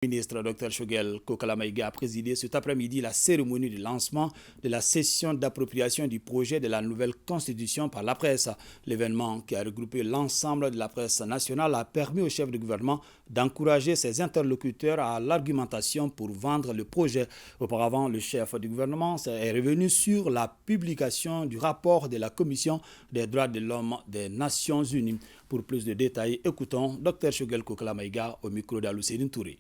Le ministre Dr Choguel Kokala Maïga a présidé cet après-midi la cérémonie de lancement de la session d'appropriation du projet de la nouvelle constitution par la presse. L'événement, qui a regroupé l'ensemble de la presse nationale, a permis au chef de gouvernement d'encourager ses interlocuteurs à l'argumentation pour vendre le projet. Auparavant, le chef du gouvernement est revenu sur la publication du rapport de la Commission des droits de l'homme des Nations Unies. Pour plus de détails, écoutons Dr Choguel Kokala Maïga au micro d'Aloucéline Touré.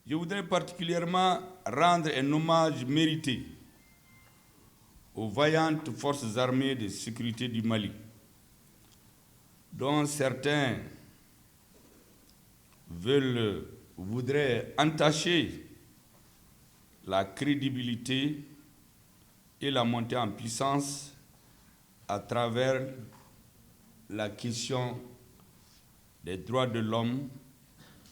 Je voudrais particulièrement rendre un hommage mérité aux vaillantes forces armées de sécurité du Mali, dont certains voudraient entacher la crédibilité et la montée en puissance à travers la question des droits de l'homme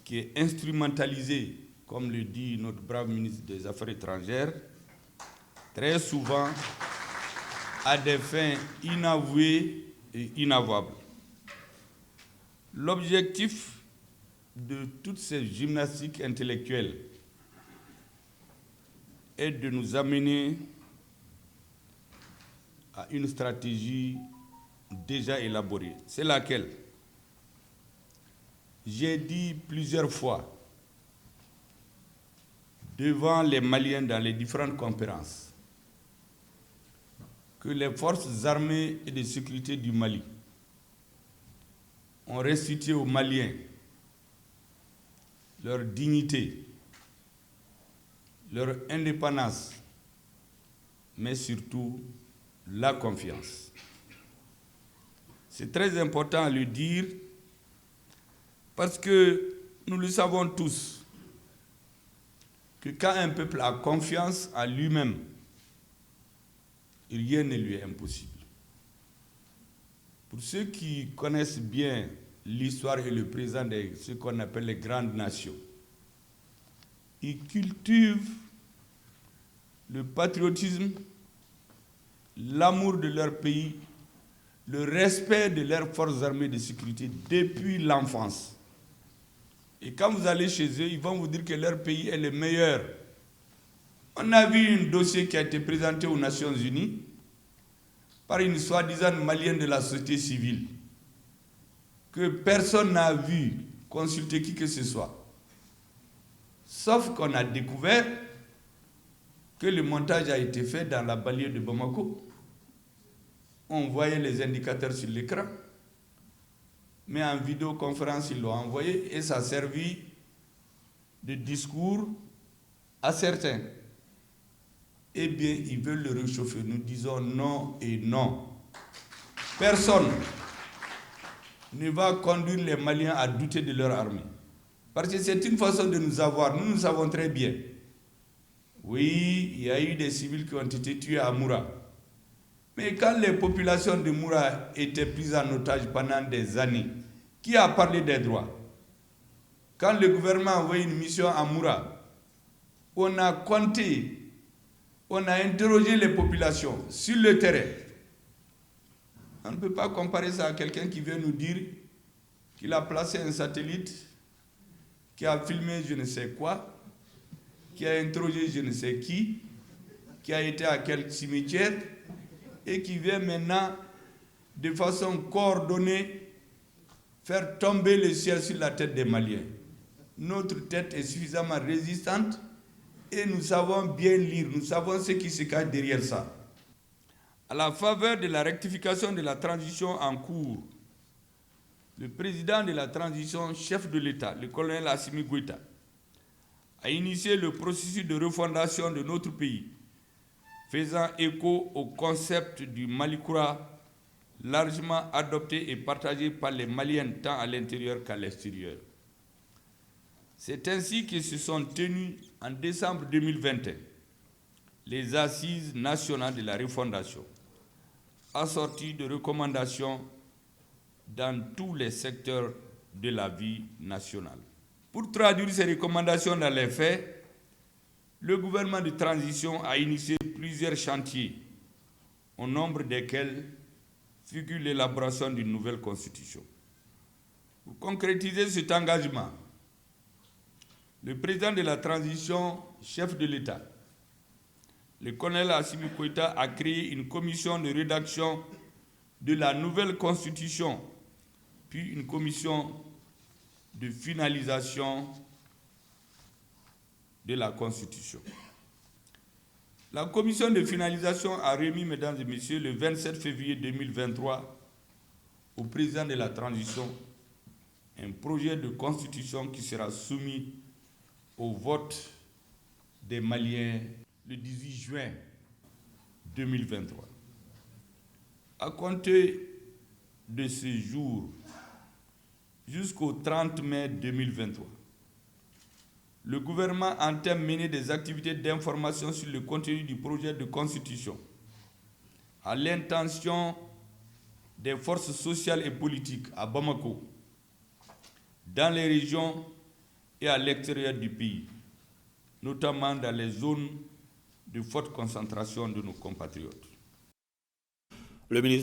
qui est instrumentalisée, comme le dit notre brave ministre des Affaires étrangères, très souvent à des fins inavouées et inavouables. L'objectif de toutes ces gymnastiques intellectuelles est de nous amener à une stratégie déjà élaborée. C'est laquelle? J'ai dit plusieurs fois devant les Maliens dans les différentes conférences que les forces armées et de sécurité du Mali ont restitué aux Maliens leur dignité, leur indépendance, mais surtout la confiance. C'est très important à le dire parce que nous le savons tous, que quand un peuple a confiance en lui-même, rien ne lui est impossible. Pour ceux qui connaissent bien l'histoire et le présent de ce qu'on appelle les grandes nations, ils cultivent le patriotisme, l'amour de leur pays, le respect de leurs forces armées de sécurité depuis l'enfance. Et quand vous allez chez eux, ils vont vous dire que leur pays est le meilleur. On a vu un dossier qui a été présenté aux Nations Unies par une soi-disant malienne de la société civile, que personne n'a vu consulter qui que ce soit. Sauf qu'on a découvert que le montage a été fait dans la banlieue de Bamako. On voyait les indicateurs sur l'écran, mais en vidéoconférence, ils l'ont envoyé et ça a servi de discours à certains. Eh bien, ils veulent le réchauffer. Nous disons non et non. Personne ne va conduire les Maliens à douter de leur armée. Parce que c'est une façon de nous avoir. Nous savons très bien. Oui, il y a eu des civils qui ont été tués à Moura. Mais quand les populations de Moura étaient prises en otage pendant des années, qui a parlé des droits? Quand le gouvernement a envoyé une mission à Moura, on a compté, on a interrogé les populations sur le terrain. On ne peut pas comparer ça à quelqu'un qui vient nous dire qu'il a placé un satellite, qui a filmé je ne sais quoi, qui a interrogé je ne sais qui a été à quel cimetière, et qui vient maintenant, de façon coordonnée, faire tomber le ciel sur la tête des Maliens. Notre tête est suffisamment résistante et nous savons bien lire, nous savons ce qui se cache derrière ça. À la faveur de la rectification de la transition en cours, le président de la transition, chef de l'État, le colonel Assimi Goïta, a initié le processus de refondation de notre pays, faisant écho au concept du Malikoura, largement adopté et partagé par les Maliens tant à l'intérieur qu'à l'extérieur. C'est ainsi que se sont tenues en décembre 2021 les assises nationales de la refondation, assorties de recommandations dans tous les secteurs de la vie nationale. Pour traduire ces recommandations dans les faits, le gouvernement de transition a initié plusieurs chantiers, au nombre desquels figure l'élaboration d'une nouvelle constitution. Pour concrétiser cet engagement, le président de la transition, chef de l'État, le colonel Assimi Goïta, a créé une commission de rédaction de la nouvelle constitution, puis une commission de finalisation de la constitution. La commission de finalisation a remis, mesdames et messieurs, le 27 février 2023 au président de la transition un projet de constitution qui sera soumis au vote des Maliens le 18 juin 2023. À compter de ce jour jusqu'au 30 mai 2023, le gouvernement entend mener des activités d'information sur le contenu du projet de constitution à l'intention des forces sociales et politiques à Bamako, dans les régions et à l'extérieur du pays, notamment dans les zones de forte concentration de nos compatriotes. Le ministre